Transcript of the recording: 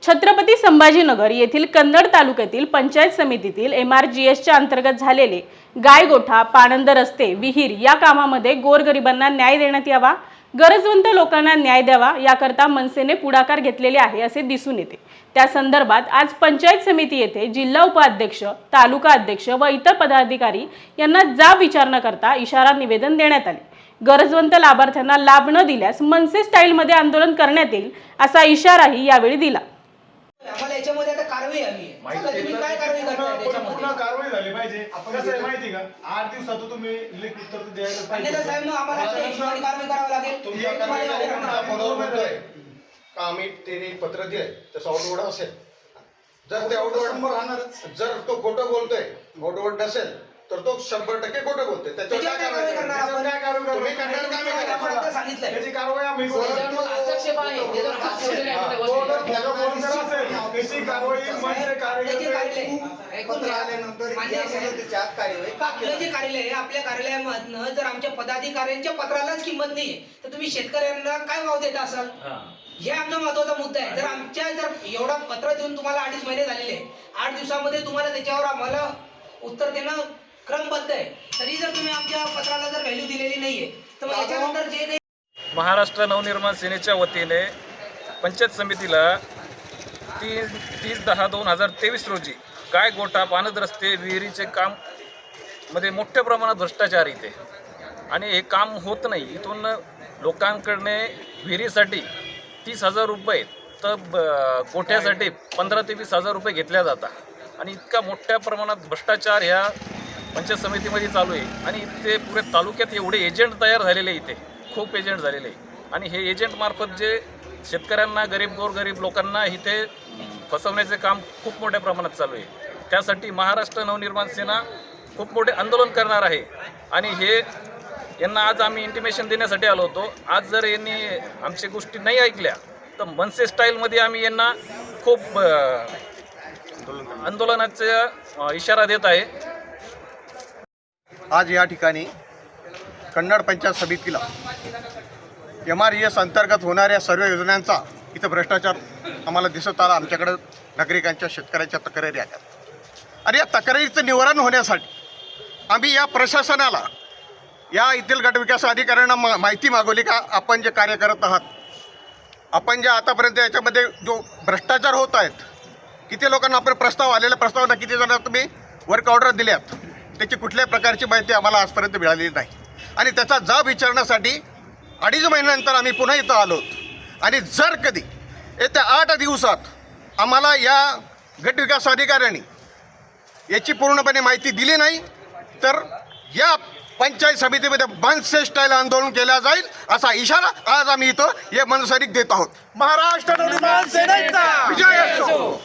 छत्रपती संभाजीनगर येथील कन्नड तालुक्यातील पंचायत समितीतील MRGSच्या अंतर्गत झालेले गायगोठा, पाणंद रस्ते, विहीर या कामामध्ये गोरगरिबांना न्याय देण्यात यावा, गरजवंत लोकांना न्याय द्यावा याकरता मनसेने पुढाकार घेतलेले आहे असे दिसून येते। त्या संदर्भात आज पंचायत समिती येथे जिल्हा उपाध्यक्ष, तालुका अध्यक्ष व इतर पदाधिकारी यांना जाब विचारण्याकरता इशारा निवेदन देण्यात आले। गरजवंत लाभार्थ्यांना लाभ न दिल्यास मनसे स्टाईलमध्ये आंदोलन करण्यात येईल असा इशाराही यावेळी दिला। आम्हाला याच्यामध्ये आता कारवाई हवी आहे। तुम्ही काय कारवाई करताय त्याच्यामध्ये? पूर्ण कारवाई झाली पाहिजे। कसं आहे माहिती का, 8 दिवसात तुम्ही लेखी उत्तर द्यायला पाहिजे। अन्यथा साहेब मग आम्हाला हिशोबाने कारवाई करावी लागेल। आम्ही त्यांनी पत्र दिले तसं आउटवर्ड असेल, जर ते आउटवर्ड जर तो खोटं बोलतोय, आउटवर्ड नसेल तर तो 100% खोटं बोलतोय। त्याच्यावर काय कारवाई करणार आपण? काय कारवाई तुम्ही करणार का? आम्ही आपण सांगितलंय त्याची कारवाई आम्ही करू। हस्तक्षेप आहे त्याच्यावर हस्तक्षेप आहे। तो जर खोटं बोलत असेल त्याची कारवाई मनसे कार्यकर्ते आपलं जे कार्यालय आहे, आपल्या कार्यालयामधनं जर आमच्या पदाधिकाऱ्यांच्या पत्रालाच किंमत नाहीये तर तुम्ही शेतकऱ्यांना काय भाव देता असाल? हे आमचा महत्वाचा मुद्दा आहे। जर एवढा पत्र देऊन तुम्हाला 2.5 महिने झालेले, 8 दिवसामध्ये तुम्हाला त्याच्यावर आम्हाला उत्तर देणं क्रमबद्ध आहे, तरी जर तुम्ही आमच्या पत्राला जर व्हॅल्यू दिलेली नाहीये तर मग याच्यानंतर जे काही महाराष्ट्र नवनिर्माण सेनेच्या वतीने पंचायत समितीला 30/10/2023 रोजी गायगोठा, पाणंद रस्ते, विहिरीचे काम मध्ये मोठ्या प्रमाणात भ्रष्टाचार इथे आणि हे काम होत नाही। इथून लोकांकडने विहिरीसाठी 30,000 रुपये तर गोठ्यासाठी 15,000 ते 20,000 रुपये घेतल्या जातात आणि इतका मोठ्या प्रमाणात भ्रष्टाचार ह्या पंचायत समितीमध्ये चालू आहे आणि इथे पुरे तालुक्यात एवढे एजंट तयार झालेले, इथे खूप एजंट झालेले आणि हे एजंट मार्फत जे शेतकऱ्यांना, गोरगरीब लोकांना इथे फसवण्याचे काम खूप मोठ्या प्रमाणात चालू आहे। त्यासाठी महाराष्ट्र नवनिर्माण सेना खूप मोठे आंदोलन करणार आहे आणि हे यांना आज आम्ही इंटिमेशन देण्यासाठी आलो होतो। आज जर यांनी आमच्या गोष्टी नाही ऐकल्या तर मनसे स्टाईलमध्ये आम्ही यांना खूप आंदोलनाचा इशारा देत आहे। आज या ठिकाणी कन्नड पंचायत समितीला MRGS अंतर्गत होणाऱ्या सर्व योजनांचा इथं भ्रष्टाचार आम्हाला दिसत आला। आमच्याकडं नागरिकांच्या, शेतकऱ्यांच्या तक्रारी आल्या आणि या तक्रारीचं निवारण होण्यासाठी आम्ही या प्रशासनाला, या येथील गटविकास अधिकाऱ्यांना माहिती मागवली का आपण जे कार्य करत आहात, आपण जे आतापर्यंत याच्यामध्ये जो भ्रष्टाचार होत आहेत, किती लोकांना आपण प्रस्ताव आलेल्या प्रस्तावांना किती जणांना तुम्ही वर्क ऑर्डर दिल्यात, त्याची कुठल्याही प्रकारची माहिती आम्हाला आजपर्यंत मिळालेली नाही आणि त्याचा जाब विचारण्यासाठी 2.5 महिन्यानंतर आम्ही पुन्हा इथं आलो आणि जर कधी येत्या 8 दिवसात आम्हाला या गटविकास अधिकाऱ्यांनी याची पूर्णपणे माहिती दिली नाही तर या पंचायत समितीमध्ये मनसे स्टाईल आंदोलन केलं जाईल असा इशारा आज आम्ही इथं हे मनसैनिक देत आहोत। महाराष्ट्र नवनिर्माण सेनेचा विजय असो।